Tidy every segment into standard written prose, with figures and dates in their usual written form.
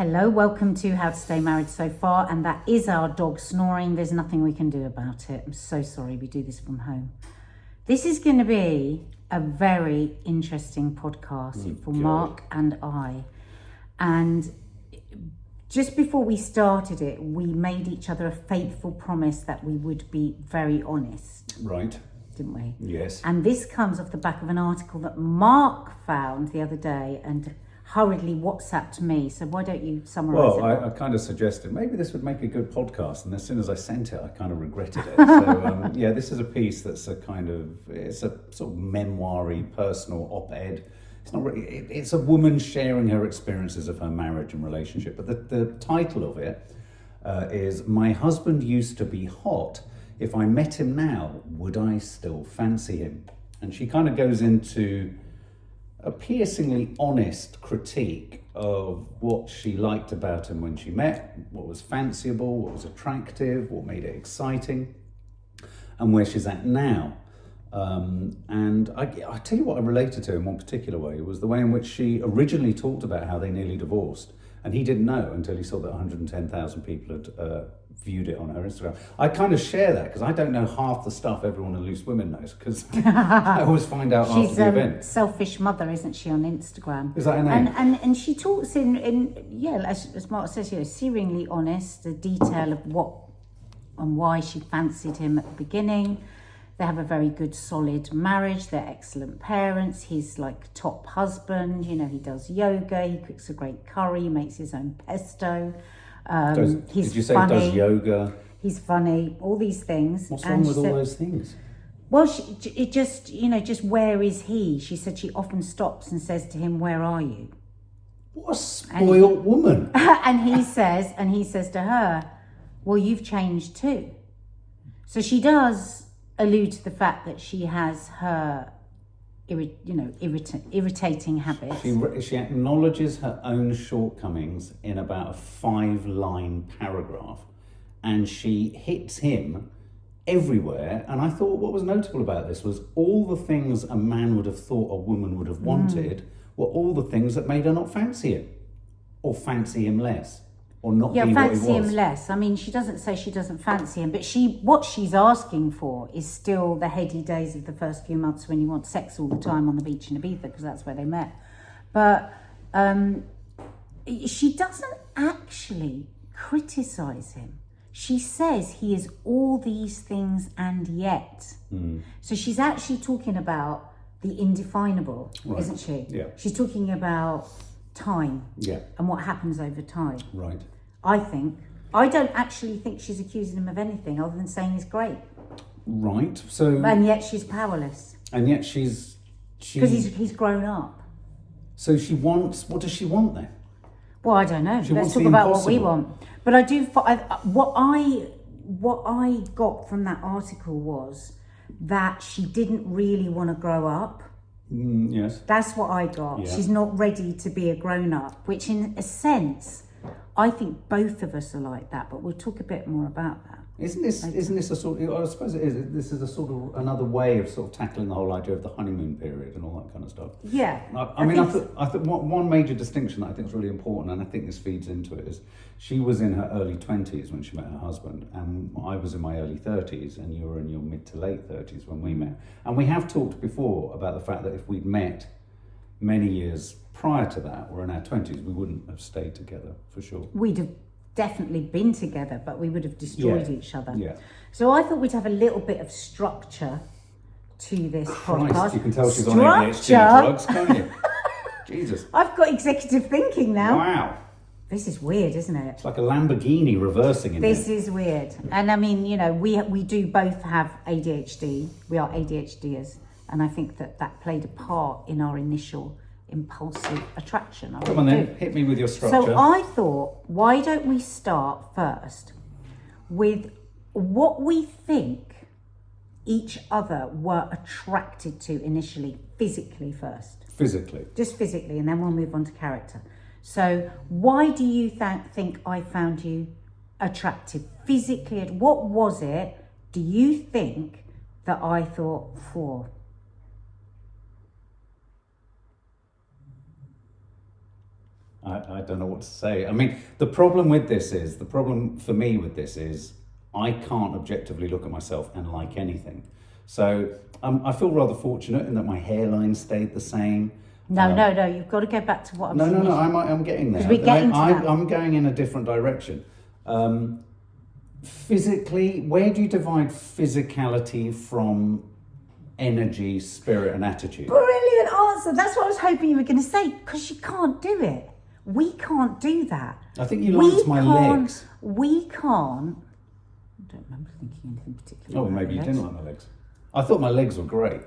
Hello, welcome to How to Stay Married So Far, and that is our dog snoring. There's nothing we can do about it. I'm so sorry, we do this from home. This is going to be a very interesting podcast for Mark and I. And just before we started it, we made each other a faithful promise that we would be very honest. Right. Didn't we? Yes. And this comes off the back of an article that Mark found the other day and hurriedly WhatsApped me. So why don't you summarise it? Well, I kind of suggested maybe this would make a good podcast, and as soon as I sent it, I kind of regretted it. So this is a piece that's it's a sort of memoir-y, personal op-ed. It's not really, it's a woman sharing her experiences of her marriage and relationship. But the title of it is "My Husband Used to Be Hot. If I Met Him Now, Would I Still Fancy Him?" And she kind of goes into a piercingly honest critique of what she liked about him when she met, what was fanciable, what was attractive, what made it exciting, and where she's at now. And I tell you what I related to in one particular way was the way in which she originally talked about how they nearly divorced. And he didn't know until he saw that 110,000 people had viewed it on her Instagram. I kind of share that because I don't know half the stuff everyone in Loose Women knows, because I always find out after the event. She's a selfish mother, isn't she, on Instagram? Is that her name? And she talks as Mark says, searingly honest, the detail of what and why she fancied him at the beginning. They have a very good, solid marriage. They're excellent parents. He's like top husband. You know, he does yoga. He cooks a great curry. He makes his own pesto. Did you say funny. He does yoga? He's funny. All these things. What's wrong with all those things? Well, just where is he? She said she often stops and says to him, "Where are you?" What a spoiled woman. and he says to her, "Well, you've changed too." So she does allude to the fact that she has her irritating habits. She acknowledges her own shortcomings in about a 5-line paragraph, and she hits him everywhere. And I thought what was notable about this was all the things a man would have thought a woman would have wanted were all the things that made her not fancy him, or fancy him less, or not be what he was. Fancy him less. I mean, she doesn't say she doesn't fancy him, but what she's asking for is still the heady days of the first few months when you want sex all the time on the beach in Ibiza, because that's where they met. But she doesn't actually criticise him. She says he is all these things and yet. So she's actually talking about the indefinable, isn't she? Yeah. She's talking about time and what happens over time. Right. I don't actually think she's accusing him of anything other than saying he's great. Right. So. And yet she's powerless. And yet she's because he's grown up. So she wants. What does she want then? Well, I don't know. Let's talk about what we want. But I do. What I got from that article was that she didn't really want to grow up. Yes. That's what I got. Yeah. She's not ready to be a grown-up, which in a sense, I think both of us are like that, but we'll talk a bit more about that. Isn't this a sort of, I suppose it is, this is a sort of another way of sort of tackling the whole idea of the honeymoon period and all that kind of stuff. Yeah. I think one major distinction that I think is really important, and I think this feeds into it, is she was in her early 20s when she met her husband, and I was in my early 30s, and you were in your mid to late 30s when we met. And we have talked before about the fact that if we'd met many years prior to that, or in our 20s, we wouldn't have stayed together, for sure. We'd have definitely been together, but we would have destroyed each other. Yeah. So I thought we'd have a little bit of structure to this podcast. You can tell she's on ADHD drugs, can't you? Jesus. I've got executive thinking now. Wow. This is weird, isn't it? It's like a Lamborghini reversing in This is weird. And I mean, we do both have ADHD. We are ADHDers. And I think that played a part in our initial impulsive attraction. Come on then, hit me with your structure. So I thought, why don't we start first with what we think each other were attracted to initially, physically first. Physically. Just physically, and then we'll move on to character. So why do you think I found you attractive physically? What was it, do you think, that I thought, for? I don't know what to say. I mean, the problem for me with this is I can't objectively look at myself and like anything. So I feel rather fortunate in that my hairline stayed the same. No, you've got to go back to what I'm saying. No, I'm getting there. 'Cause we're getting to that. I'm going in a different direction. Physically, where do you divide physicality from energy, spirit, and attitude? Brilliant answer. That's what I was hoping you were going to say, because you can't do it. We can't do that. I think you liked my legs. We can't. I don't remember thinking anything particular. Oh, about maybe you legs. didn't like my legs. I thought my legs were great.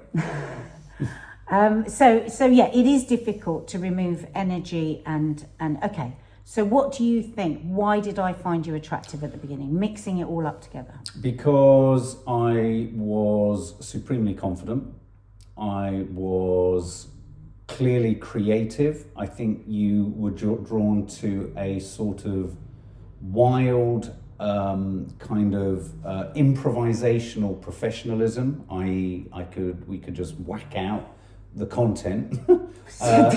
So yeah, it is difficult to remove energy and okay. So what do you think? Why did I find you attractive at the beginning? Mixing it all up together. Because I was supremely confident. I was clearly creative. I think you were drawn to a sort of wild kind of improvisational professionalism. We could just whack out the content. Said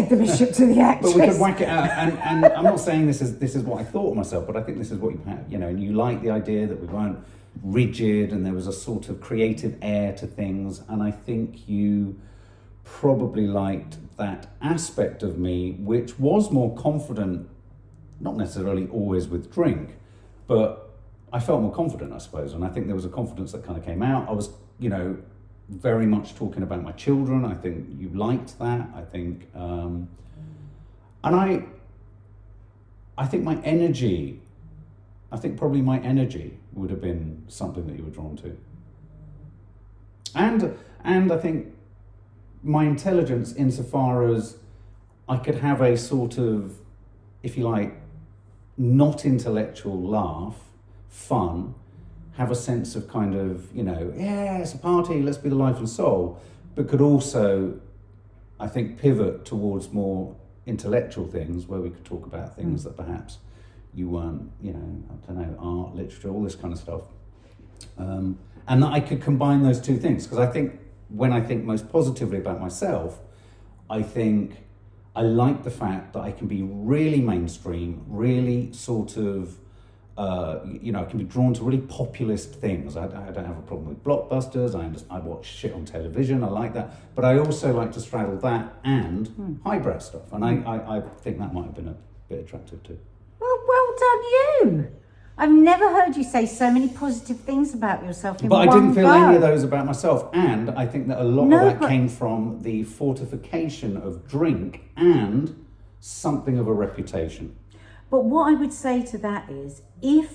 the bishop to the actress. But we could whack it out, and I'm not saying this is what I thought of myself, but I think this is what you had, and you like the idea that we weren't rigid and there was a sort of creative air to things, and I think you probably liked that aspect of me, which was more confident, not necessarily always with drink, but I felt more confident, I suppose, and I think there was a confidence that kind of came out. I was, very much talking about my children. I think you liked that. I think, and I think my energy, probably my energy would have been something that you were drawn to. And I think my intelligence, insofar as I could have a sort of, if you like, not intellectual laugh, fun, have a sense of kind of, yeah, it's a party, let's be the life and soul, but could also, I think, pivot towards more intellectual things where we could talk about things that perhaps you weren't, art, literature, all this kind of stuff. And that I could combine those two things, because I think when I think most positively about myself, I think I like the fact that I can be really mainstream, really sort of, I can be drawn to really populist things. I don't have a problem with blockbusters. I watch shit on television. I like that. But I also like to straddle that and highbrow stuff. And I think that might have been a bit attractive too. Well done you. I've never heard you say so many positive things about yourself in But one I didn't feel go. any of those about myself. And I think that a lot of that came from the fortification of drink and something of a reputation. But what I would say to that is, if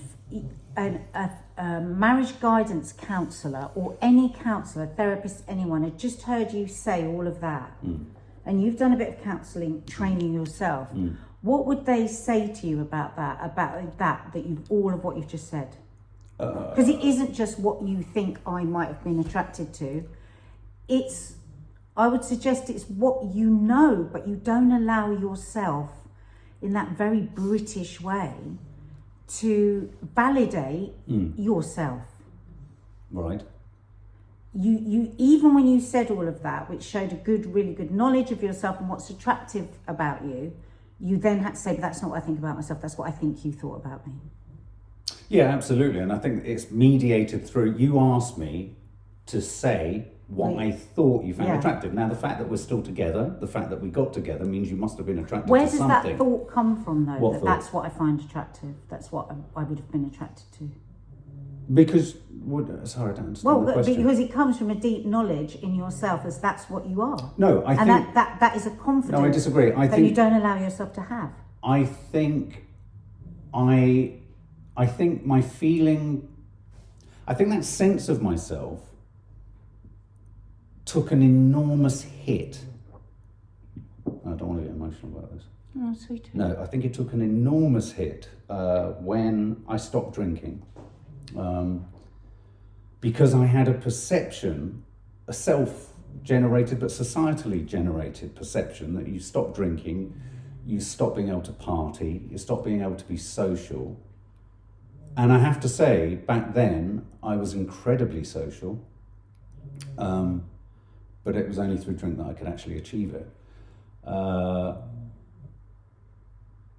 a marriage guidance counsellor or any counsellor, therapist, anyone had just heard you say all of that, and you've done a bit of counselling, training yourself, what would they say to you about all of what you've just said? Because it isn't just what you think I might have been attracted to. I would suggest it's what you know, but you don't allow yourself in that very British way to validate yourself. Right. You even when you said all of that, which showed really good knowledge of yourself and what's attractive about you, you then had to say, but that's not what I think about myself, that's what I think you thought about me. Yeah, absolutely. And I think it's mediated through, you asked me to say what I thought you found attractive. Now, the fact that we're still together, the fact that we got together means you must have been attracted Where to something. does that thought come from, though? That's what I find attractive. That's what I would have been attracted to. Because, sorry, I don't understand the question. Because it comes from a deep knowledge in yourself as that's what you are. No, I think... And that is a confidence No, I disagree. I that think you don't allow yourself to have. I think my feeling... I think that sense of myself took an enormous hit. I don't want to get emotional about this. Oh, sweet. No, I think it took an enormous hit when I stopped drinking. Because I had a perception, a self-generated but societally generated perception that you stop drinking, you stop being able to party, you stop being able to be social. And I have to say, back then, I was incredibly social. But it was only through drink that I could actually achieve it.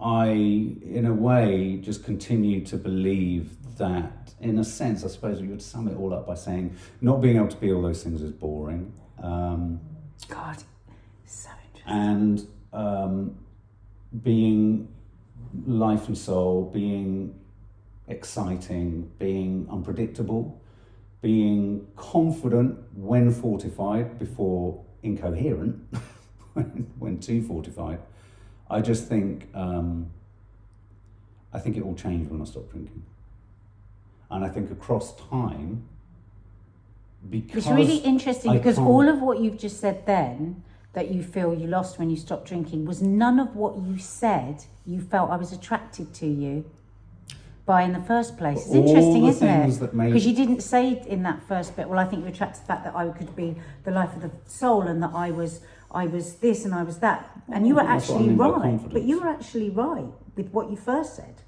I, in a way, just continue to believe that, in a sense, I suppose we would sum it all up by saying not being able to be all those things is boring. God, so interesting. And being life and soul, being exciting, being unpredictable, being confident when fortified before incoherent, when too fortified. I just think, I think it all changed when I stopped drinking. And I think across time, because it's really interesting because all of what you've just said then, that you feel you lost when you stopped drinking, was none of what you said you felt I was attracted to you by in the first place. It's interesting, isn't it? Because you didn't say in that first bit, well, I think you're attracted to the fact that I could be the life of the soul and that I was this and I was that. And you were actually right. But you were actually right with what you first said.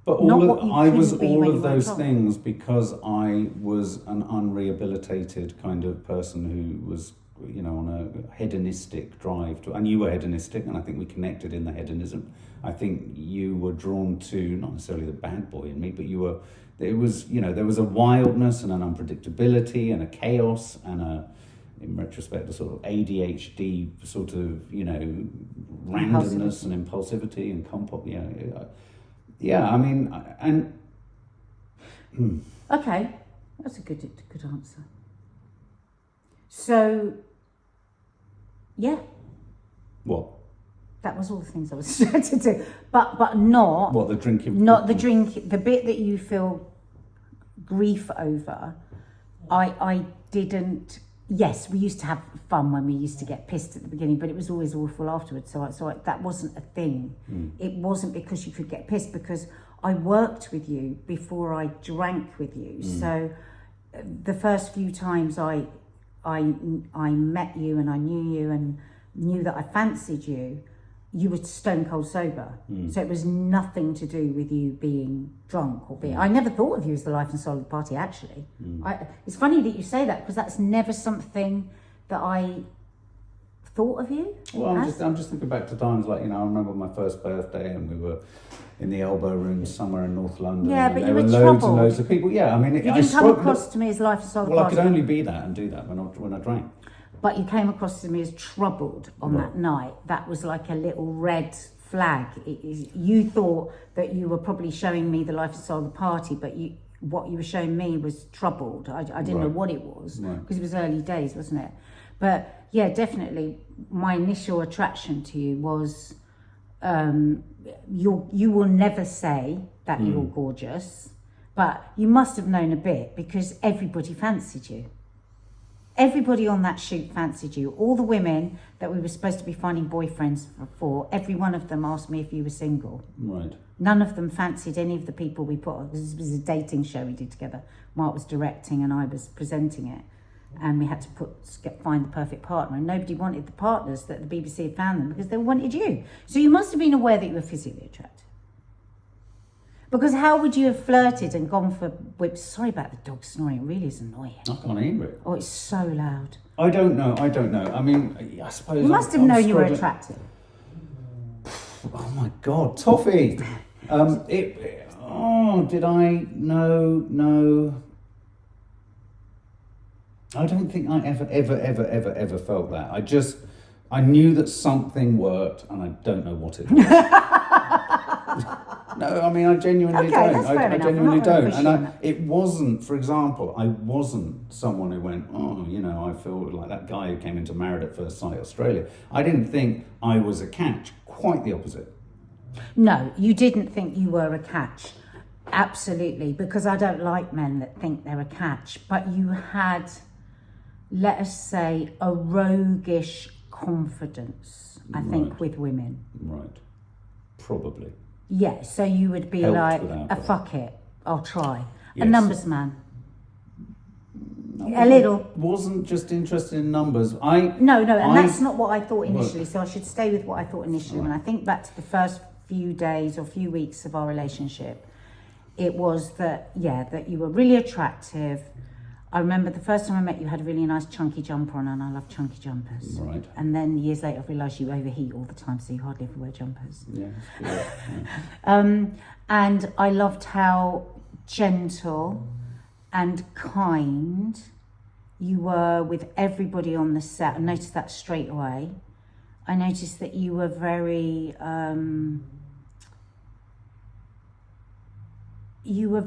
But I was all of those things because I was an unrehabilitated kind of person who was, you know, on a hedonistic drive to, and you were hedonistic, and I think we connected in the hedonism. I think you were drawn to not necessarily the bad boy in me, but you were. It was, you know, there was a wildness and an unpredictability and a chaos and a, in retrospect, a sort of ADHD sort of, you know, randomness and impulsivity and yeah, I mean, and... Okay, that's a good answer. So, yeah. What? That was all the things I was trying to do. But not... What, the drinking? Not the drink, the bit that you feel grief over, I didn't... Yes, we used to have fun when we used to get pissed at the beginning, but it was always awful afterwards. So that wasn't a thing. It wasn't because you could get pissed, because I worked with you before I drank with you. So the first few times I met you and I knew you and knew that I fancied you, you were stone cold sober. So it was nothing to do with you being drunk or being... I never thought of you as the life and soul of the party, actually. It's funny that you say that, because that's never something that I thought of you. Well, I'm just thinking back to times like, you know, I remember my first birthday and we were in the Elbow Room somewhere in North London. Yeah, but there were loads and loads of people. Yeah, I mean... You didn't come across to me as life and soul of the party. Well, I could only be that and do that when I drank. But you came across to me as troubled on that night. That was like a little red flag. You thought that you were probably showing me the life and soul of the party, but what you were showing me was troubled. I didn't know what it was, because it was early days, wasn't it? But yeah, definitely my initial attraction to you was, you will never say that you're gorgeous, but you must have known a bit, because everybody fancied you. Everybody on that shoot fancied you. All the women that we were supposed to be finding boyfriends for, every one of them asked me if you were single. Right. None of them fancied any of the people we put on. This was a dating show we did together. Mark was directing and I was presenting it. And we had to find the perfect partner. And nobody wanted the partners that the BBC had found them, because they wanted you. So you must have been aware that you were physically attractive. Because how would you have flirted and gone for whips? Sorry about the dog snoring, it really is annoying. I can't hear it. Oh, it's so loud. I don't know. I mean, I suppose... You must have known you were attractive. Oh my God, Toffee! Did I? No. I don't think I ever felt that. I knew that something worked, and I don't know what it was. No, I mean, I genuinely don't. I genuinely don't. And it wasn't, for example, I wasn't someone who went, oh, you know, I feel like that guy who came into Married at First Sight Australia. I didn't think I was a catch. Quite the opposite. No, you didn't think you were a catch. Absolutely, because I don't like men that think they're a catch. But you had, let us say, a roguish confidence, I think, with women. Right. Probably. Yeah, so you would be like, fuck it, I'll try. Yes. A numbers man. A little. Wasn't just interested in numbers. No, that's not what I thought initially, so I should stay with what I thought initially. When I think back to the first few days or few weeks of our relationship, it was that you were really attractive. I remember the first time I met you, you had a really nice chunky jumper on, and I love chunky jumpers. Right. And then years later, I realised you overheat all the time, so you hardly ever wear jumpers. Yeah. Yeah. And I loved how gentle and kind you were with everybody on the set. I noticed that straight away. I noticed that you were very, you were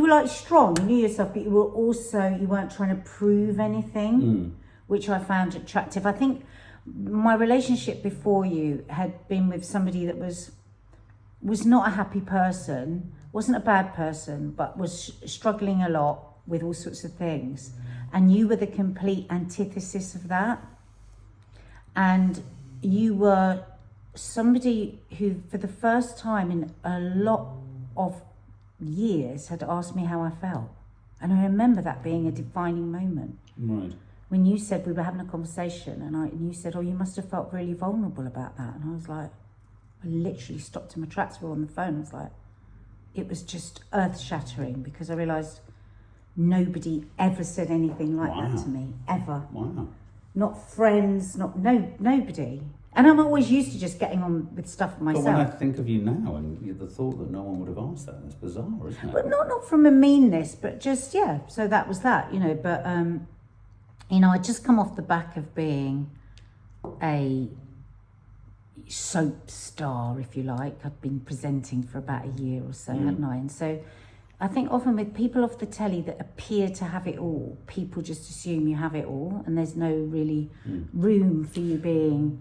like strong, you knew yourself, but you weren't trying to prove anything, which I found attractive. I think my relationship before you had been with somebody that was not a happy person, wasn't a bad person, but was struggling a lot with all sorts of things. And you were the complete antithesis of that. And you were somebody who, for the first time in a lot of years, had asked me how I felt. And I remember that being a defining moment. Right. When you said, we were having a conversation, and you said, oh, you must have felt really vulnerable about that. And I was like, I literally stopped in my tracks. We were on the phone. I was like, it was just earth-shattering, because I realised nobody ever said anything like that to me, ever. Wow. Not friends, nobody. And I'm always used to just getting on with stuff myself. But when I think of you now, and the thought that no one would have asked that, that's bizarre, isn't it? But not from a meanness, but just, yeah. So that was that, you know. But, you know, I'd just come off the back of being a soap star, if you like. I'd been presenting for about a year or so, hadn't I? And so I think often with people off the telly that appear to have it all, people just assume you have it all, and there's no really room for you being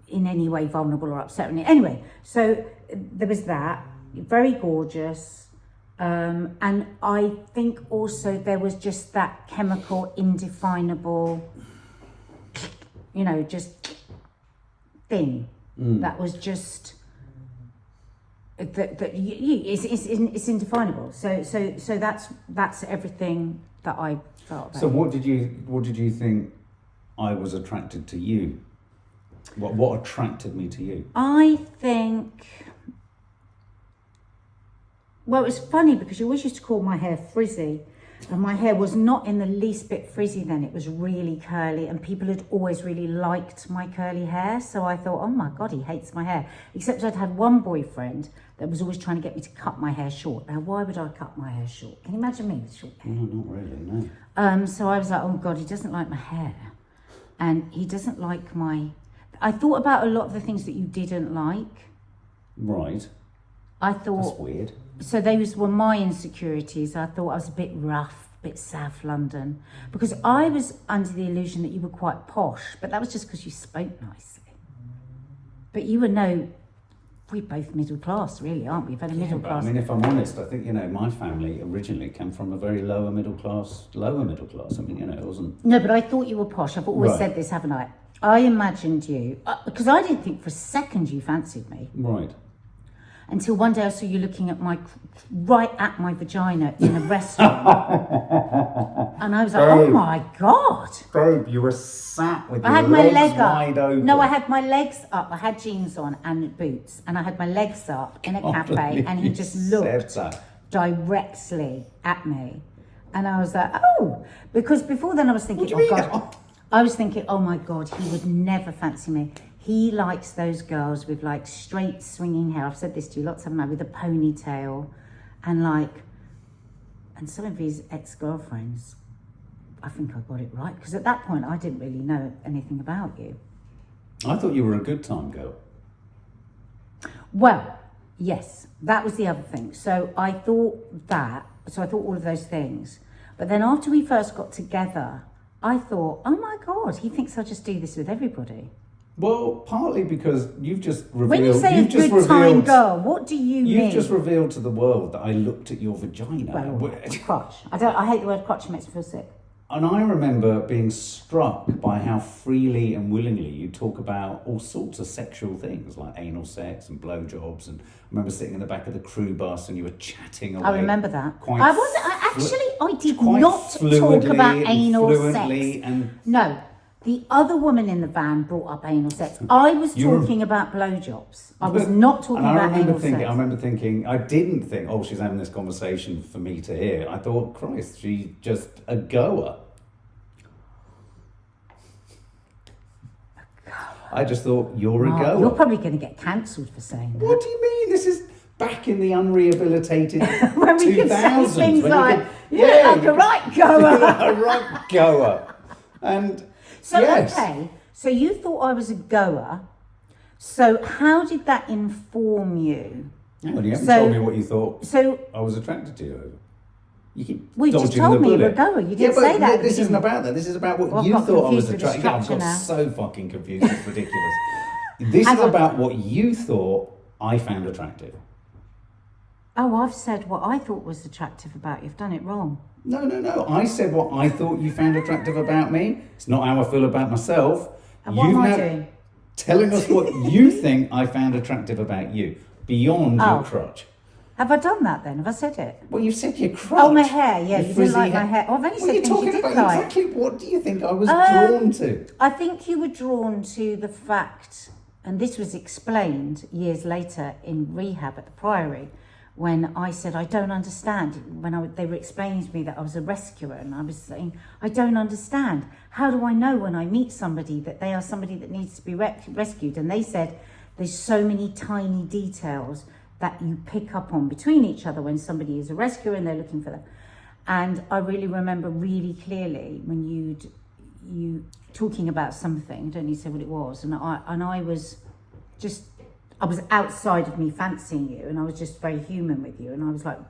in any way vulnerable or upset. Anyway, so there was that. Very gorgeous. And I think also there was just that chemical, indefinable, you know, just thing that was just it's indefinable. So that's everything that I felt about. So what did you think I was attracted to you? What attracted me to you? I think, well, it was funny because you always used to call my hair frizzy, and my hair was not in the least bit frizzy then. It was really curly, and people had always really liked my curly hair. So I thought, oh my God, he hates my hair. Except I'd had one boyfriend that was always trying to get me to cut my hair short. Now, why would I cut my hair short? Can you imagine me with short hair? No, not really, no. So I was like, oh God, he doesn't like my hair. And he doesn't like my... I thought about a lot of the things that you didn't like. Right. I thought... That's weird. So those were my insecurities. I thought I was a bit rough, a bit South London. Because I was under the illusion that you were quite posh, but that was just because you spoke nicely. But you were we're both middle class, really, aren't we? We've had a middle class. I mean, if I'm honest, I think, you know, my family originally came from a very lower middle class. I mean, you know, it wasn't... No, but I thought you were posh. I've always said this, haven't I? I imagined you, because I didn't think for a second you fancied me. Right. Until one day I saw you looking at right at my vagina in a restaurant. And I was like, oh my God. Babe, you were sat with I had your my legs leg up. wide open. No, I had my legs up. I had jeans on and boots. And I had my legs up in a cafe, and he just looked directly at me. And I was like, oh. Because before then I was thinking, oh God. I was thinking, oh my God, he would never fancy me. He likes those girls with like straight swinging hair. I've said this to you lots, haven't I? With a ponytail and some of his ex-girlfriends, I think I got it right. Because at that point, I didn't really know anything about you. I thought you were a good time girl. Well, yes, that was the other thing. So I thought all of those things. But then after we first got together, I thought, oh my God, he thinks I'll just do this with everybody. Well, partly because you've just revealed... When you say a good time girl, what do you mean? You've just revealed to the world that I looked at your vagina. Well, crotch. I hate the word crotch, it makes me feel sick. And I remember being struck by how freely and willingly you talk about all sorts of sexual things, like anal sex and blowjobs. And I remember sitting in the back of the crew bus and you were chatting away. I remember that. I did not talk about fluidly anal sex. And No, The other woman in the van brought up anal sex. I was talking about blowjobs. I was not talking about anal sex. I remember thinking, I didn't think, oh, she's having this conversation for me to hear. I thought, Christ, she's just a goer. I just thought, you're a goer. You're probably going to get cancelled for saying that. What do you mean? This is back in the unrehabilitated when we 2000s. could say things like, yeah, like a right goer. a right goer. And so, yes. okay, so you thought I was a goer. So how did that inform you? Well, you haven't told me what you thought I was attracted to you over. You keep well, you just dodging told the me you were bullet. a goer. You didn't say that. This isn't about that. This is about what you thought I was attracted to. I've got so fucking confused. It's ridiculous. This is about what you thought I found attractive. Oh, I've said what I thought was attractive about you. You've done it wrong. No. I said what I thought you found attractive about me. It's not how I feel about myself. And what am I doing? Telling us what you think I found attractive about you, beyond your crotch. Have I done that then? Have I said it? Well, you said your crotch. Oh, my hair. Yeah, you didn't like my hair. Oh, I've only said things you did like. Exactly what do you think I was drawn to? I think you were drawn to the fact, and this was explained years later in rehab at the Priory, when I said, I don't understand. When they were explaining to me that I was a rescuer, and I was saying, I don't understand. How do I know when I meet somebody that they are somebody that needs to be rescued? And they said, there's so many tiny details that you pick up on between each other when somebody is a rescuer and they're looking for them. And I really remember really clearly when you talking about something, don't need to say what it was, and I was outside of me fancying you, and I was just very human with you, and I was like,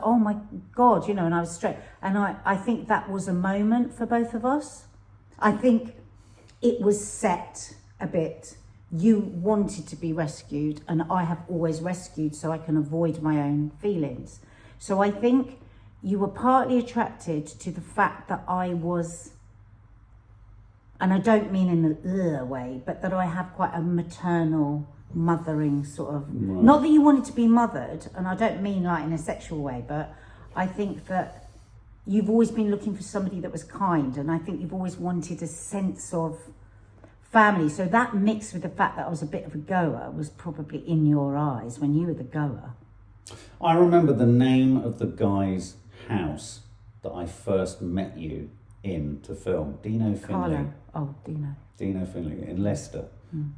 oh my God, and I was straight, and I think that was a moment for both of us. I think it was set a bit. You wanted to be rescued, and I have always rescued so I can avoid my own feelings. So I think you were partly attracted to the fact that I was, and I don't mean in the way, but that I have quite a maternal, mothering sort of, right. Not that you wanted to be mothered, and I don't mean like in a sexual way, but I think that you've always been looking for somebody that was kind, and I think you've always wanted a sense of family. So that mixed with the fact that I was a bit of a goer was probably in your eyes when you were the goer. I remember the name of the guy's house that I first met you in to film. Dino Finley. Carlo. Oh, Dino. Dino Finley in Leicester.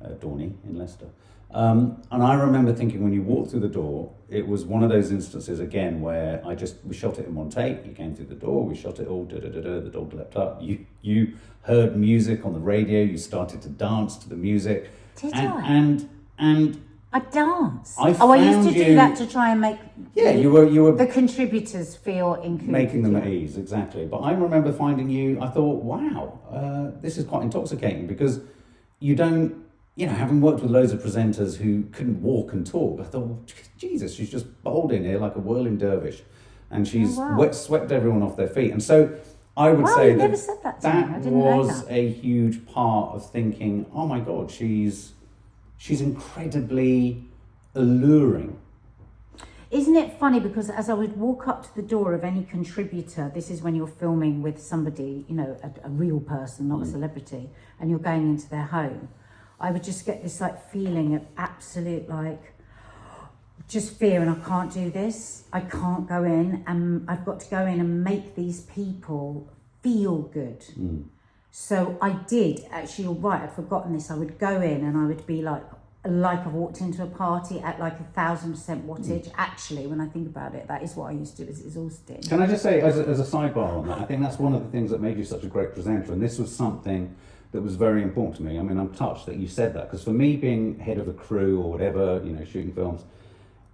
Dorney in Leicester. And I remember thinking when you walked through the door, it was one of those instances again where we shot it in one take. You came through the door, we shot it all, the dog leapt up. You heard music on the radio, you started to dance to the music. Did I? And I danced. I used to do that to try and make you were the contributors feel included. Making them at ease, exactly. But I remember finding you, I thought, wow, this is quite intoxicating because you don't, having worked with loads of presenters who couldn't walk and talk, I thought, Jesus, she's just bowled in here like a whirling dervish. And she's swept everyone off their feet. And so I would say that was a huge part of thinking, oh my God, she's incredibly alluring. Isn't it funny, because as I would walk up to the door of any contributor, this is when you're filming with somebody, a real person, not a celebrity, and you're going into their home, I would just get this feeling of absolute just fear, and I can't do this. I can't go in, and I've got to go in and make these people feel good. So I did, actually, you're right, I'd forgotten this. I would go in and I would be like I've walked into a party at 1,000% wattage. Actually, when I think about it, that is what I used to do. It's exhausting. Can I just say, as a sidebar on that, I think that's one of the things that made you such a great presenter, and this was something that was very important to me. I mean, I'm touched that you said that, because for me, being head of a crew or whatever, shooting films,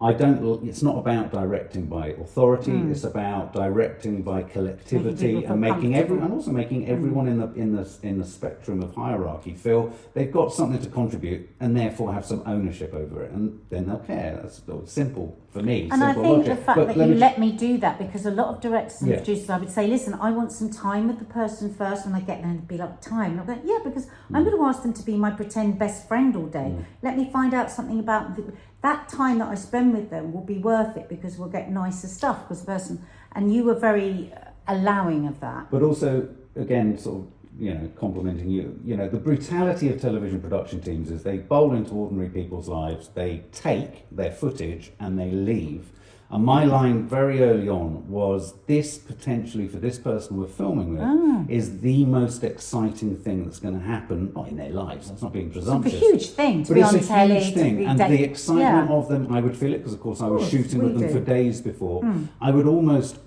it's not about directing by authority. It's about directing by collectivity and making everyone in the spectrum of hierarchy feel they've got something to contribute and therefore have some ownership over it, and then they'll care. That's simple for me. And I think logic. The fact that you let me do that, because a lot of directors and producers, I would say, listen, I want some time with the person first, and I get them to be like, time? And I'm going, yeah, because I'm going to ask them to be my pretend best friend all day. Let me find out something about that time that I spend with them will be worth it, because we'll get nicer stuff because the person, and you were very allowing of that. But also, again, sort of complimenting you. The brutality of television production teams is they bowl into ordinary people's lives, they take their footage and they leave. And my line very early on was, this potentially for this person we're filming with is the most exciting thing that's going to happen, not in their lives, that's not being presumptuous. It's a huge thing to be on telly. It's a huge thing, and the excitement of them, I would feel it, because of course I was shooting with them for days before. I would almost,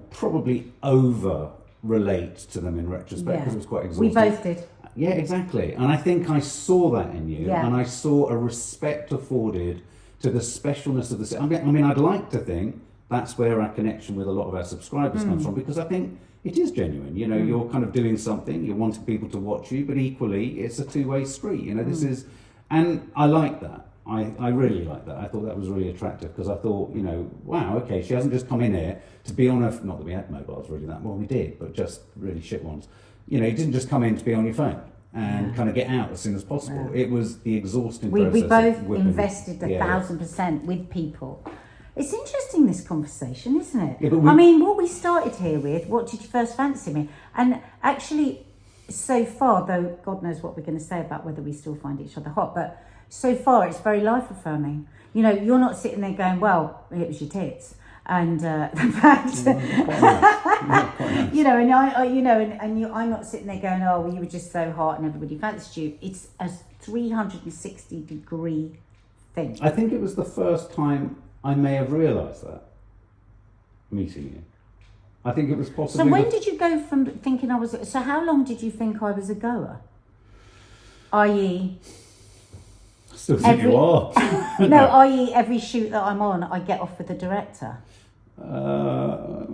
probably over relate to them in retrospect, because it was quite exhausting. We both did. Yeah, exactly. And I think I saw that in you, and I saw a respect afforded to the specialness of the. I mean, I'd like to think that's where our connection with a lot of our subscribers comes from, because I think it is genuine. You're kind of doing something, you're wanting people to watch you, but equally it's a two-way street. This is, and I like that. I really like that. I thought that was really attractive, because I thought, wow, okay, she hasn't just come in here to be on her, not that we had mobiles really that well, we did, but just really shit ones. You didn't just come in to be on your phone and kind of get out as soon as possible. It was the exhausting process. We both invested 1,000% with people. It's interesting, this conversation, isn't it? Yeah, what we started here with, what did you first fancy me? And actually, so far, though God knows what we're going to say about whether we still find each other hot, but so far it's very life affirming. You're not sitting there going, well, it was your tits. And the fact, I'm not sitting there going, oh, well, you were just so hot and everybody fancied you. It's a 360-degree thing. I think it was the first time I may have realised that, meeting you. I think it was possibly. So when did you go from thinking I was? So how long did you think I was a goer? I.e. Still think you are. No, i.e. every shoot that I'm on, I get off with the director. For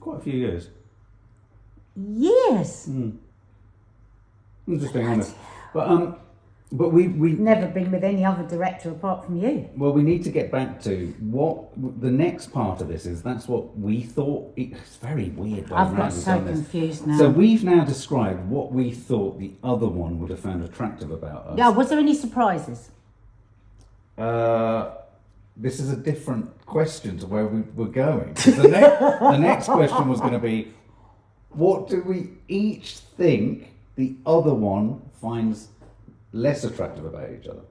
quite a few years. Years. I'm just being honest. But we never been with any other director apart from you. Well, we need to get back to what the next part of this is. That's what we thought. It's very weird. I've got so confused now. So we've now described what we thought the other one would have found attractive about us. Yeah. Was there any surprises? This is a different question to where we were going. The next question was going to be, what do we each think the other one finds less attractive about each other?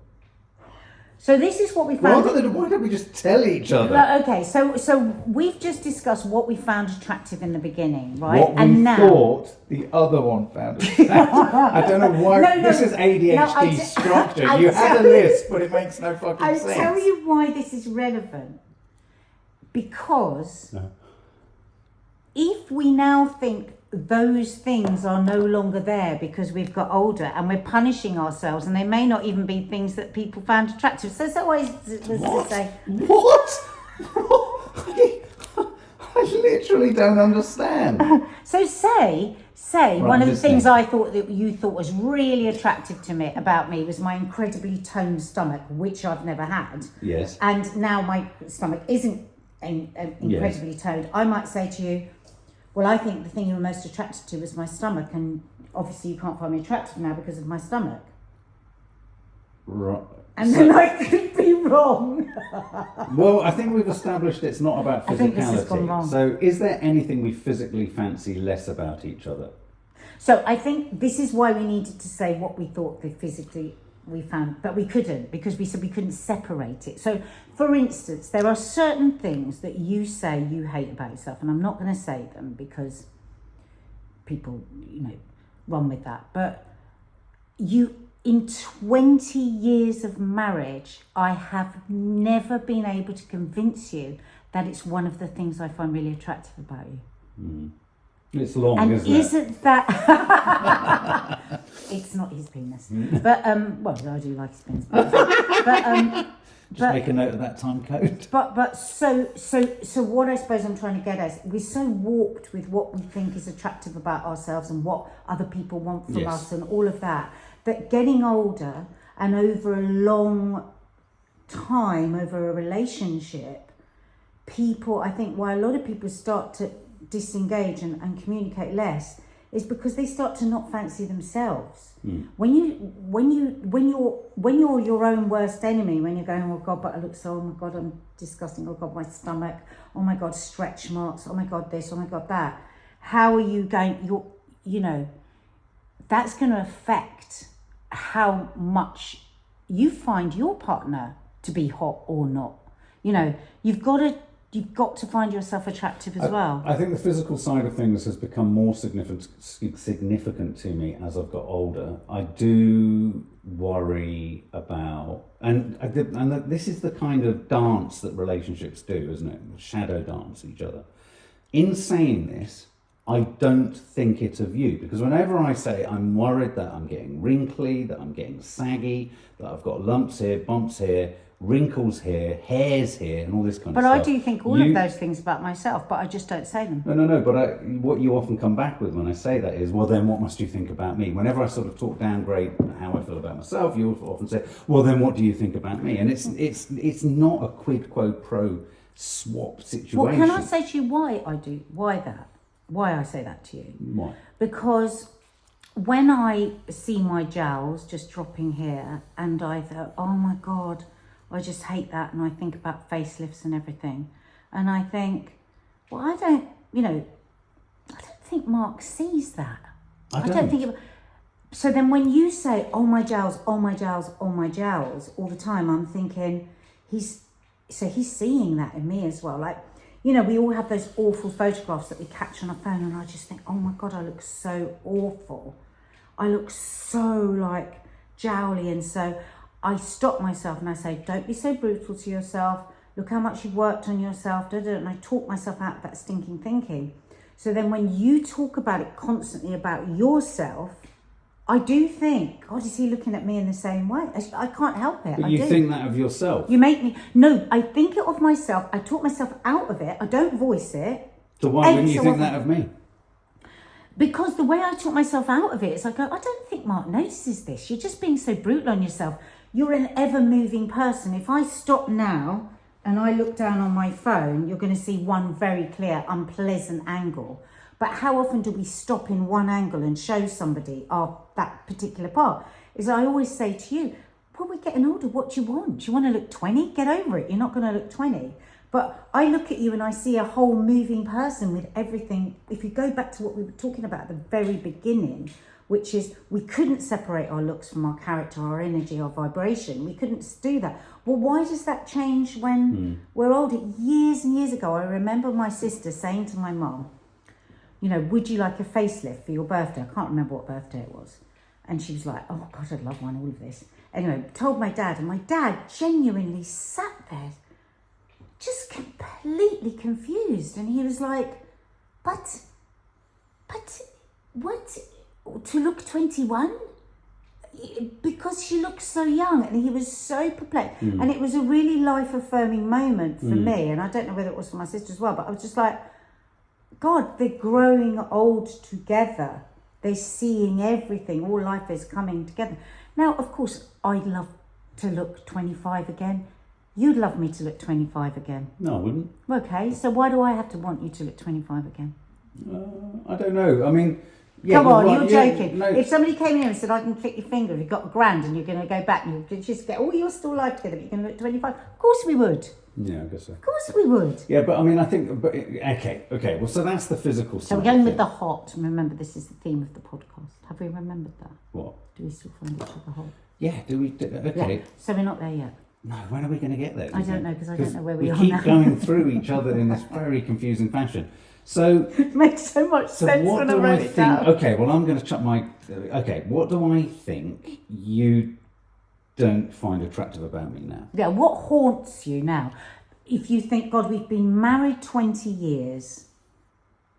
So this is what we found. Why don't we just tell each other? Okay, so we've just discussed what we found attractive in the beginning, right? What we thought the other one found attractive. I don't know why. This is ADHD structure. You had a list, but it makes no fucking sense. I'll tell you why this is relevant. Because if we now think those things are no longer there because we've got older and we're punishing ourselves, and they may not even be things that people found attractive. So always say, what? I literally don't understand. So say right, one of the things I thought that you thought was really attractive to me about me was my incredibly toned stomach, which I've never had. Yes. And now my stomach isn't incredibly toned. I might say to you, well, I think the thing you were most attracted to was my stomach, and obviously you can't find me attractive now because of my stomach. Right. And then I could be wrong. Well, I think we've established it's not about physicality. I think this has gone wrong. So is there anything we physically fancy less about each other? So I think this is why we needed to say what we thought the physically we found, but we couldn't, because we said we couldn't separate it. So, for instance, there are certain things that you say you hate about yourself, and I'm not going to say them because people, run with that. But in 20 years of marriage, I have never been able to convince you that it's one of the things I find really attractive about you. Mm. It's long, and isn't that? It's not his penis, but well, I do like his penis. Just make a note of that time code. But so what I suppose I'm trying to get at is we're so warped with what we think is attractive about ourselves and what other people want from us and all of that. That getting older and over a long time, over a relationship, people, I think why a lot of people start to disengage and communicate less is because they start to not fancy themselves. When you're your own worst enemy, when you're going, oh God, but I look so, oh my God, I'm disgusting, oh God, my stomach, oh my God, stretch marks, oh my God, this, oh my God, that. How are you going, that's going to affect how much you find your partner to be hot or not. You know, you've got to find yourself attractive as well. I think the physical side of things has become more significant to me as I've got older. I do worry about, and this is the kind of dance that relationships do, isn't it? Shadow dance each other. In saying this, I don't think it of you, because whenever I say I'm worried that I'm getting wrinkly, that I'm getting saggy, that I've got lumps here, bumps here, wrinkles here, hairs here, and all this kind of stuff. But I do think all of those things about myself, but I just don't say them. No. But what you often come back with when I say that is, well, then what must you think about me? Whenever I sort of downgrade how I feel about myself, you often say, well, then what do you think about me? And it's not a quid quo pro swap situation. Well, can I say to you why I say that to you? Why? Because when I see my jowls just dropping here, and I thought, oh my God, I just hate that, and I think about facelifts and everything, and I think, well, I don't think Mark sees that. I don't think. So then, when you say, "Oh my jowls, oh my jowls, oh my jowls," all the time, I'm thinking he's seeing that in me as well. Like, you know, we all have those awful photographs that we catch on our phone, and I just think, oh my God, I look so awful. I look so like jowly, and so I stop myself and I say, don't be so brutal to yourself. Look how much you've worked on yourself, and I talk myself out of that stinking thinking. So then when you talk about it constantly about yourself, I do think, God, is he looking at me in the same way? I can't help it. But you think that of yourself? You make me... No, I think it of myself. I talk myself out of it. I don't voice it. So why wouldn't you think that of me? Because the way I talk myself out of it is I go, I don't think Mark notices this. You're just being so brutal on yourself. You're an ever-moving person. If I stop now and I look down on my phone, you're going to see one very clear, unpleasant angle. But how often do we stop in one angle and show somebody that particular part? Is I always say to you, well, we're getting older. What do you want? Do you want to look 20? Get over it. You're not going to look 20. But I look at you and I see a whole moving person with everything. If you go back to what we were talking about at the very beginning, which is we couldn't separate our looks from our character, our energy, our vibration. We couldn't do that. Well, why does that change when we're older? Years and years ago, I remember my sister saying to my mum, you know, would you like a facelift for your birthday? I can't remember what birthday it was. And she was like, oh God, I'd love one, all of this. Anyway, told my dad, and my dad genuinely sat there just completely confused. And he was like, but what, to look 21? Because she looks so young. And he was so perplexed. And it was a really life-affirming moment for me. And I don't know whether it was for my sister as well, but I was just like, God, they're growing old together. They're seeing everything. All life is coming together. Now, of course, I'd love to look 25 again. You'd love me to look 25 again. No, I wouldn't. Okay, so why do I have to want you to look 25 again? I don't know. I mean... Yeah, come on, right, you're joking. No. If somebody came here and said, I can click your finger, you've got $1,000 and you're going to go back and you just get, oh, you're still alive together, but you're going to look 25. Of course we would. Yeah, I guess so. Of course we would. Yeah, but I mean, I think, okay. Well, so that's the physical side. So we're going with the hot. Remember, this is the theme of the podcast. Have we remembered that? What? Do we still find each other hot? Yeah, okay. Yeah. So we're not there yet. No, when are we going to get there? I don't know, because I don't know where we are keep now. going through each other in this very confusing fashion. So it makes so much sense when I wrote it down. Okay, well, I'm going to chuck my... Okay, what do I think you don't find attractive about me now? Yeah, what haunts you now? If you think, God, we've been married 20 years,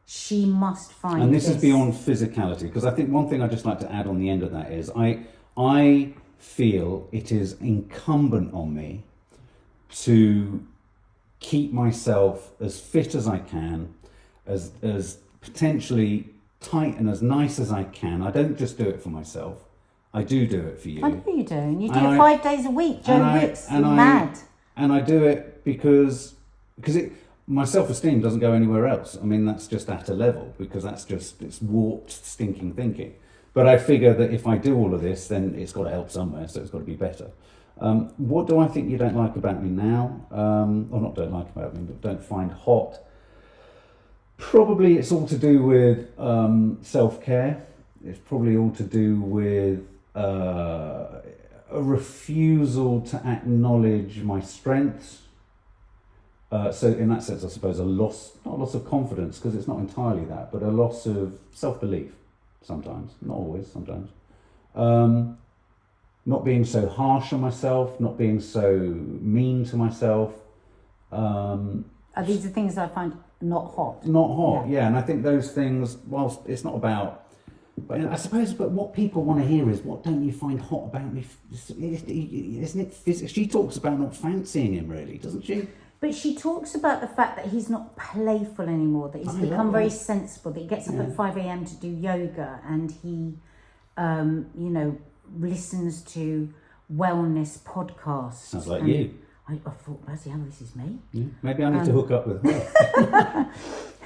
she must find and this is beyond physicality, because I think one thing I'd just like to add on the end of that is I feel it is incumbent on me to keep myself as fit as I can, as potentially tight and as nice as I can. I don't just do it for myself. I do it for you. I know you do. And you do it 5 days a week. Joe Wicks, you're mad. And I do it because my self-esteem doesn't go anywhere else. I mean, that's just at a level, because it's warped, stinking thinking. But I figure that if I do all of this, then it's got to help somewhere, so it's got to be better. What do I think you don't like about me now? Or not don't like about me, but don't find hot? Probably it's all to do with self-care. it's probably all to do with a refusal to acknowledge my strengths. So in that sense, I suppose not a loss of confidence, because it's not entirely that, but a loss of self-belief sometimes, not always, sometimes. Not being so harsh on myself, not being so mean to myself. Are these the things I find not hot? Not hot, yeah. And I think those things, whilst it's not about, but I suppose, but what people want to hear is, what don't you find hot about me? Isn't it physical? She talks about not fancying him, really, doesn't she? But she talks about the fact that he's not playful anymore, that he's become very sensible, that he gets up at 5 a.m. to do yoga, and he, listens to wellness podcasts. Sounds like you. I thought, bloody hell, this is me. Yeah. Maybe I need to hook up with her.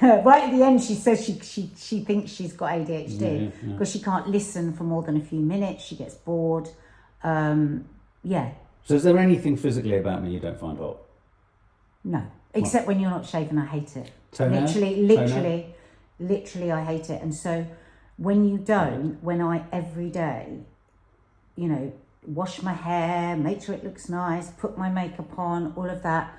Right at the end, she says she thinks she's got ADHD because she can't listen for more than a few minutes. She gets bored. So is there anything physically about me you don't find hot? No, except when you're not shaven. I hate it. Toenail? Literally, I hate it. And so when you don't, when I every day, wash my hair, make sure it looks nice, put my makeup on, all of that.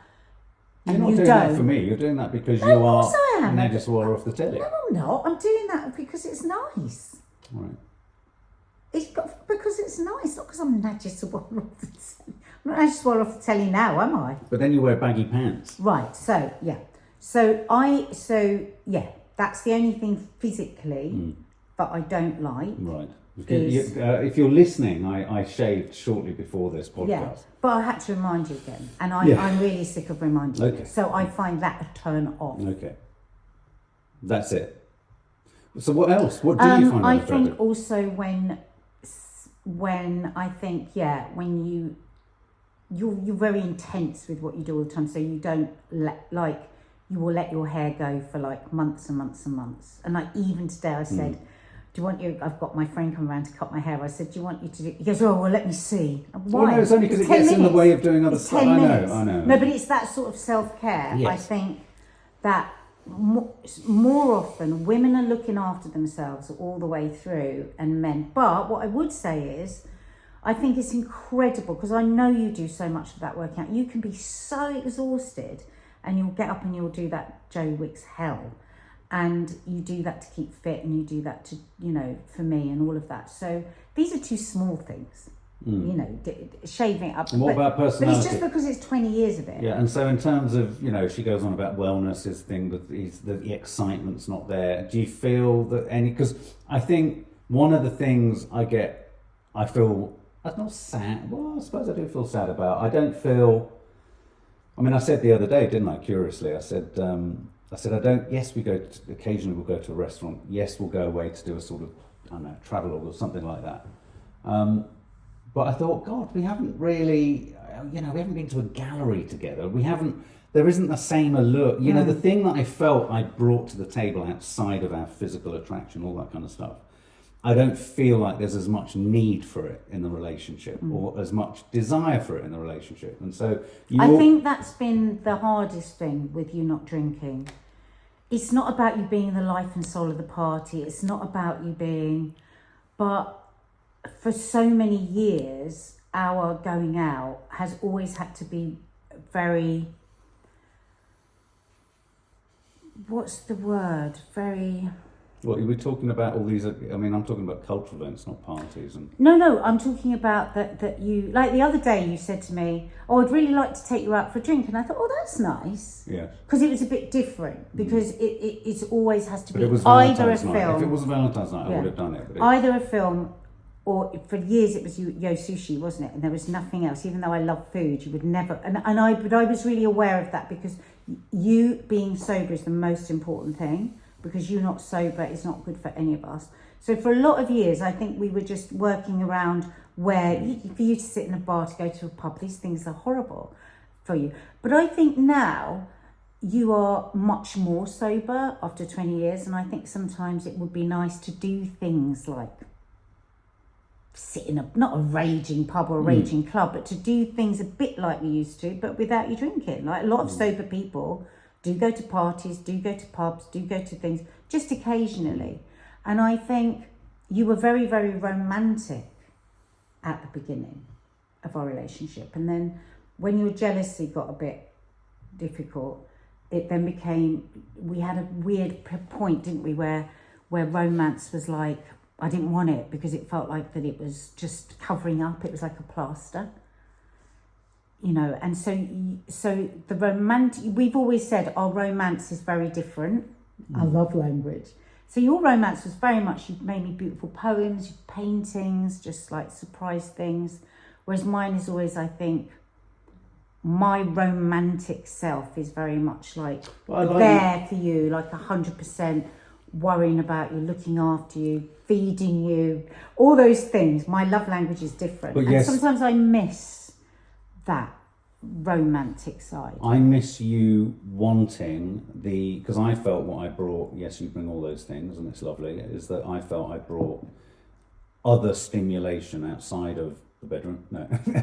You're not doing that for me. You're doing that because you are Nadia Sawalha off the telly. No, I'm not. I'm doing that because it's nice. Right. Because it's nice, not because I'm Nadia Sawalha off the telly. I'm not Nadia Sawalha off the telly now, am I? But then you wear baggy pants. Right. So that's the only thing physically that I don't like. Right. If you're listening, I shaved shortly before this podcast. Yeah, but I had to remind you again, and I'm really sick of reminding you. Okay. So I find that a turn off. Okay. That's it. So what else? What do you find I attractive? think also when I think when you're very intense with what you do all the time, so you don't you will let your hair go for like months and months and months. And like even today I said, do you want I've got my friend come around to cut my hair. I said, do you want you to do, he goes, oh, well, let me see. Why? Well, no, it's only because it gets in the way of doing other stuff. I know. No, but it's that sort of self-care. Yes. I think that more often women are looking after themselves all the way through, and men. But what I would say is, I think it's incredible, because I know you do so much of that working out. You can be so exhausted, and you'll get up and you'll do that Joe Wicks hell. And you do that to keep fit, and you do that to, for me and all of that. So these are two small things, shaving it up. And what about personality? But it's just because it's 20 years of it. Yeah, and so in terms of, she goes on about wellness, this thing, but the excitement's not there. Do you feel that because I think one of the things I feel, I'm not sad, well, I suppose I do feel sad about, I don't feel, I said the other day, didn't I, curiously, I said, yes, occasionally we'll go to a restaurant. Yes, we'll go away to do a sort of, travelogue or something like that. But I thought, God, we haven't really, we haven't been to a gallery together. There isn't the same allure. The thing that I felt I brought to the table outside of our physical attraction, all that kind of stuff, I don't feel like there's as much need for it in the relationship or as much desire for it in the relationship. And so I think that's been the hardest thing with you not drinking. It's not about you being the life and soul of the party. It's not about you being, but for so many years, our going out has always had to be very, what's the word? Very... Well, we're talking about all these, I'm talking about cultural events, not parties. And No, I'm talking about that you, like the other day you said to me, oh, I'd really like to take you out for a drink. And I thought, oh, that's nice. Yeah. Because it was a bit different, because it always has to be either a film. If it was Valentine's night, I would have done it. But either a film, or for years it was Yo Sushi, wasn't it? And there was nothing else. Even though I love food, you would never, but I was really aware of that, because you being sober is the most important thing. Because you're not sober, it's not good for any of us. So for a lot of years, I think we were just working around where, for you to sit in a bar, to go to a pub, these things are horrible for you. But I think now you are much more sober after 20 years. And I think sometimes it would be nice to do things like sit in not a raging pub or a raging club, but to do things a bit like we used to, but without you drinking. Like a lot of sober people do go to parties, do go to pubs, do go to things, just occasionally. And I think you were very, very romantic at the beginning of our relationship. And then when your jealousy got a bit difficult, it then became, we had a weird point, didn't we, where romance was like, I didn't want it because it felt like that it was just covering up. It was like a plaster, you know. And so the romantic, we've always said our romance is very different. I love language. So your romance was very much, you made me beautiful poems, paintings, just like surprise things. Whereas mine is always, I think, my romantic self is very much like there for you, like 100%. Worrying about you, looking after you, feeding you, all those things. My love language is different. But yes, and sometimes I miss that romantic side. I miss you wanting because I felt what I brought, yes, you bring all those things and it's lovely, is that I felt I brought other stimulation outside of the bedroom,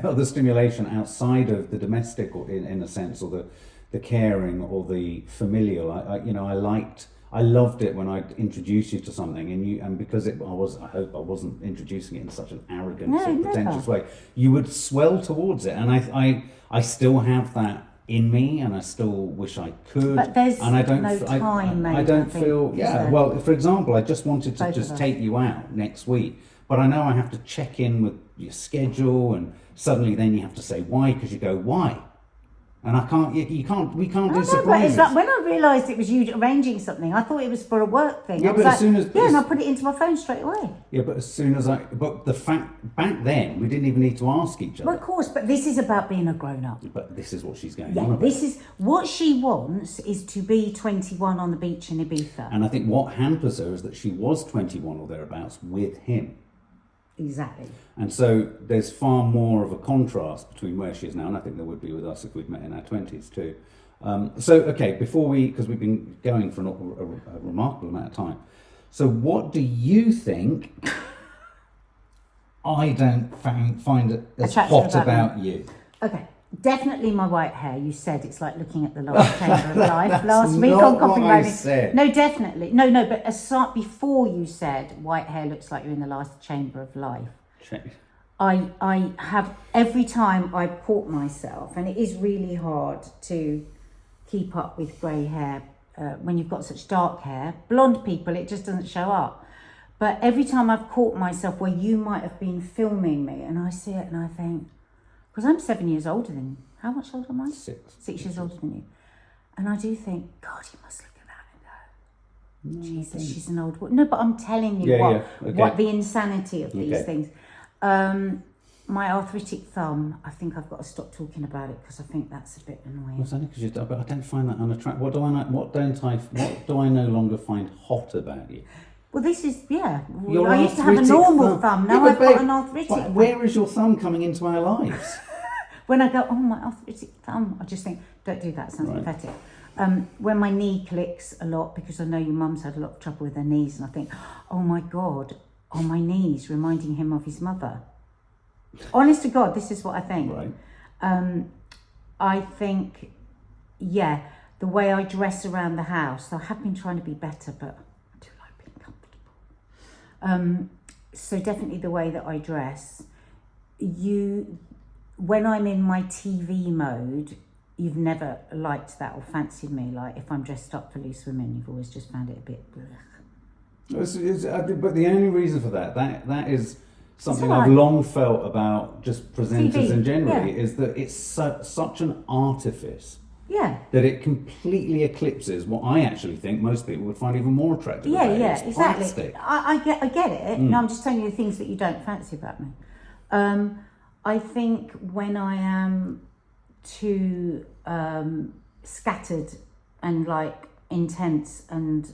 other stimulation outside of the domestic, or in a sense, or the caring or the familial. I loved it when I introduced you to something, and because I hope I wasn't introducing it in such an arrogant, sort of pretentious way. You would swell towards it, and I still have that in me, and I still wish I could. But there's and I don't, no time, I don't feel. Yeah. Well, for example, I just wanted to just take you out next week, but I know I have to check in with your schedule, and suddenly then you have to say why, because you go why. And we can't do surprises. But it's like when I realised it was you arranging something, I thought it was for a work thing. Yeah, but as soon as and I put it into my phone straight away. Yeah, but as soon as but the fact back then we didn't even need to ask each other. Well, of course, but this is about being a grown up. But this is what she's going on about. This is what she wants, is to be 21 on the beach in Ibiza. And I think what hampers her is that she was 21 or thereabouts with him. Exactly. And so there's far more of a contrast between where she is now, and I think there would be with us if we'd met in our 20s too. Because we've been going for a remarkable amount of time. So what do you think I don't find as hot about you? Okay. Definitely my white hair. You said it's like looking at the last chamber of life last week on Coffee Morning. No, definitely. No, but before you said white hair looks like you're in the last chamber of life. I have, every time I've caught myself, and it is really hard to keep up with grey hair when you've got such dark hair. Blonde people, it just doesn't show up. But every time I've caught myself where you might have been filming me, and I see it and I think, because I'm 7 years older than you. How much older am I? 6 years older than you. And I do think, God, you must look at that and go, Jesus, she's an old woman. No, but I'm telling you what the insanity of these things. My arthritic thumb, I think I've got to stop talking about it because I think that's a bit annoying. Well, it's only because but I don't find that unattractive. What do I no longer find hot about you? Well, this is, I used to have a normal thumb. Now I've got an arthritic thumb. Where is your thumb coming into our lives? When I go, oh, my arthritic thumb, I just think, don't do that, sounds pathetic. When my knee clicks a lot, because I know your mum's had a lot of trouble with her knees, and I think, oh my God, on my knees, reminding him of his mother. Honest to God, this is what I think. Right. I think, the way I dress around the house, I have been trying to be better, but I do like being comfortable. So definitely the way that I dress. When I'm in my TV mode, you've never liked that or fancied me. Like if I'm dressed up for Loose Women, you've always just found it a bit blech. But the only reason for that is something I've long felt about just presenters in general, is that it's such an artifice. Yeah. That it completely eclipses what I actually think most people would find even more attractive. Exactly. Plastic. I get it. No, I'm just telling you the things that you don't fancy about me. I think when I am too scattered and like intense and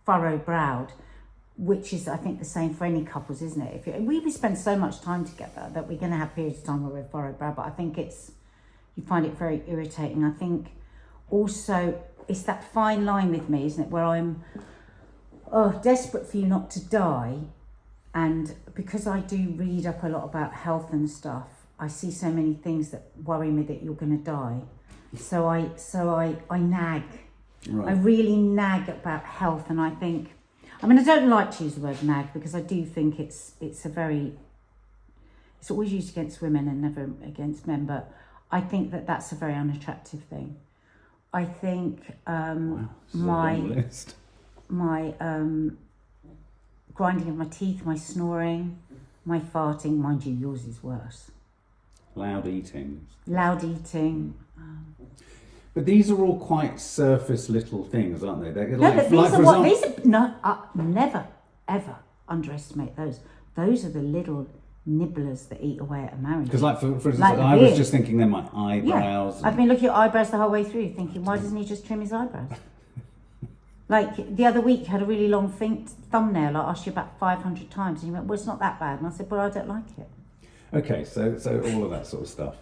furrow-browed, which is, I think, the same for any couples, isn't it? We spend so much time together that we're going to have periods of time where we're furrow-browed, but I think you find it very irritating. I think also it's that fine line with me, isn't it, where I'm desperate for you not to die, and because I do read up a lot about health and stuff, I see so many things that worry me that you're going to die. So I nag. Right. I really nag about health, and I think I mean, I don't like to use the word nag because I do think it's always used against women and never against men, but I think that's a very unattractive thing. I think my grinding of my teeth, my snoring, my farting, mind you, yours is worse. Loud eating. But these are all quite surface little things, aren't they? Never ever underestimate those. Those are the little nibblers that eat away at a marriage. Because, for instance, I was just thinking then my eyebrows. Yeah. I've been looking at eyebrows the whole way through, thinking, why doesn't he just trim his eyebrows? Like the other week, you had a really long thumbnail. I asked you about 500 times, and you went, "Well, it's not that bad." And I said, "Well, I don't like it." Okay, so all of that sort of stuff.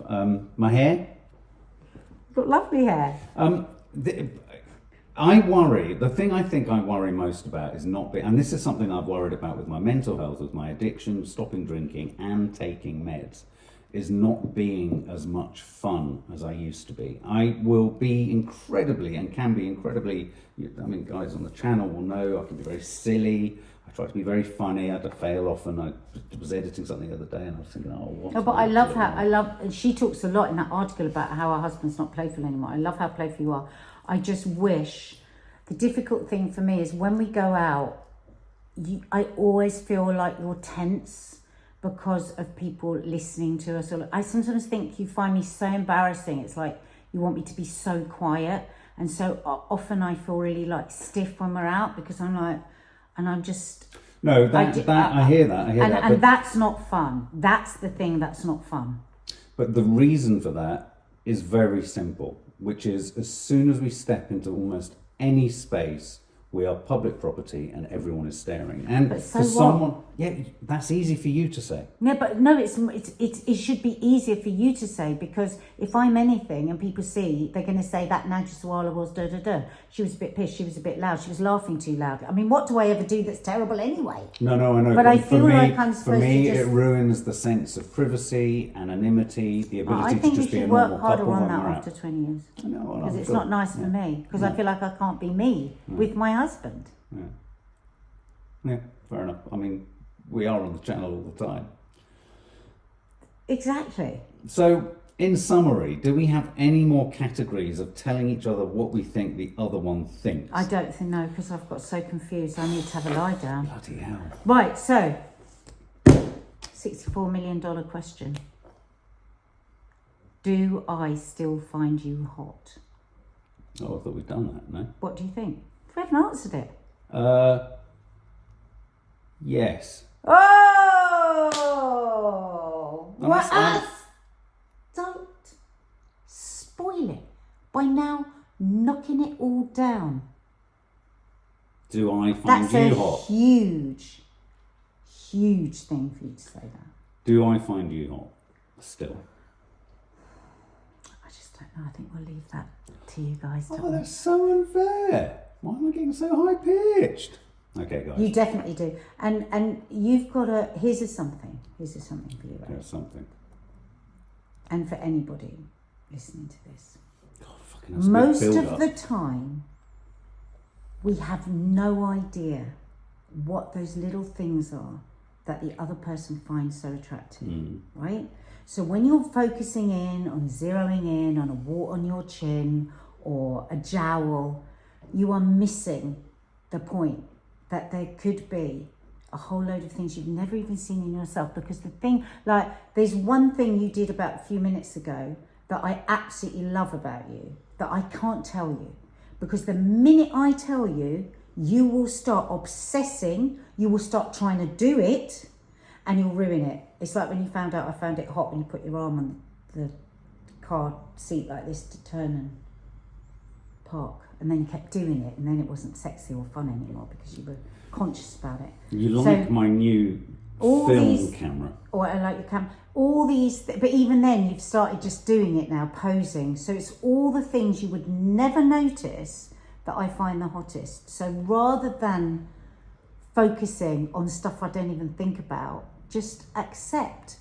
My hair. You've got lovely hair. I worry, the thing I think I worry most about is not being, and this is something I've worried about with my mental health, with my addiction, stopping drinking and taking meds, is not being as much fun as I used to be. I will be incredibly, and can be incredibly, I mean, guys on the channel will know I can be very silly. I try to be very funny. I had to fail often. I was editing something the other day and I was thinking, but she talks a lot in that article about how her husband's not playful anymore. I love how playful you are. I just wish, the difficult thing for me is when we go out, I always feel like you're tense because of people listening to us. I sometimes think you find me so embarrassing. It's like you want me to be so quiet. And so often I feel really like stiff when we're out because I'm like, and I'm just... No, I hear that. And that's not fun. That's the thing that's not fun. But the reason for that is very simple, which is as soon as we step into almost any space, we are public property and everyone is staring. And but so for someone, that's easy for you to say. It should be easier for you to say, because if I'm anything and people see, they're going to say that Sawalha was da-da-da. She was a bit pissed, she was a bit loud, she was laughing too loud. I mean, what do I ever do that's terrible anyway? No, I know. But I feel like I'm supposed to For me, it ruins the sense of privacy, anonymity, the ability to just be a normal couple. I think we should work harder on that after 20 years. I know. Because it's not nice for me, because I feel like I can't be me with my husband. Yeah, fair enough. I mean, we are on the channel all the time. Exactly. So, in summary, do we have any more categories of telling each other what we think the other one thinks? I don't think, no, because I've got so confused. I need to have a lie down. Bloody hell. Right, so, $64 million question. Do I still find you hot? Oh, I thought we'd done that, no? What do you think? We haven't answered it. Yes. Oh! Don't spoil it by now knocking it all down. Do I find you hot? That's a huge thing for you to say that. Do I find you hot? Still. I just don't know. I think we'll leave that to you guys. Oh, that's so unfair. Why am I getting so high-pitched? Okay, guys. You definitely do. And you've got to... Here's something for you, right? Here's something. And for anybody listening to this. God, fucking most of the time, we have no idea what those little things are that the other person finds so attractive, right? So when you're focusing in on zeroing in on a wart on your chin or a jowl, you are missing the point that there could be a whole load of things you've never even seen in yourself. Because the thing, like, there's one thing you did about a few minutes ago that I absolutely love about you that I can't tell you. Because the minute I tell you, you will start obsessing, you will start trying to do it, and you'll ruin it. It's like when you found out I found it hot when you put your arm on the car seat like this to turn and park. And then you kept doing it, and then it wasn't sexy or fun anymore because you were conscious about it. You like my new film camera. Or I like your camera. All these, but even then you've started just doing it now, posing. So it's all the things you would never notice that I find the hottest. So rather than focusing on stuff I don't even think about, just accept.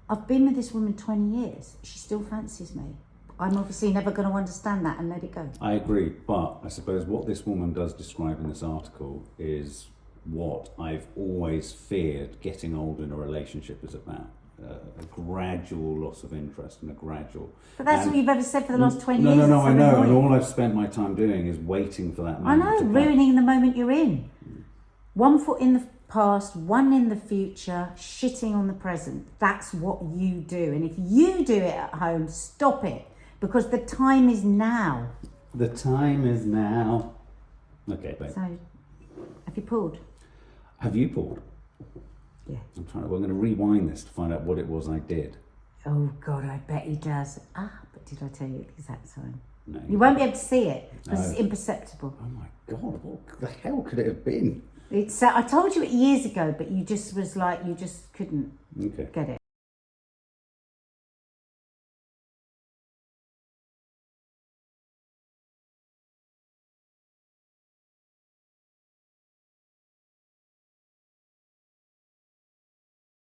I've been with this woman 20 years. She still fancies me. I'm obviously never going to understand that and let it go. I agree, but I suppose what this woman does describe in this article is what I've always feared getting old in a relationship is about. A gradual loss of interest and a gradual... But that's what you've ever said for the last 20 No, years. I know. Annoying. And all I've spent my time doing is waiting for that I moment know, to come. ruining the moment you're in. One foot in the past, one in the future, shitting on the present. That's what you do. And if you do it at home, stop it. Because the time is now. The time is now. Okay, babe. So, have you pulled? Have you pulled? Yeah. We're going to rewind this to find out what it was I did. Oh, God, I bet he does. But did I tell you the exact time? No. You won't be able to see it because No. it's imperceptible. Oh my God, what the hell could it have been? I told you it years ago, but you just was like, you just couldn't Okay. get it.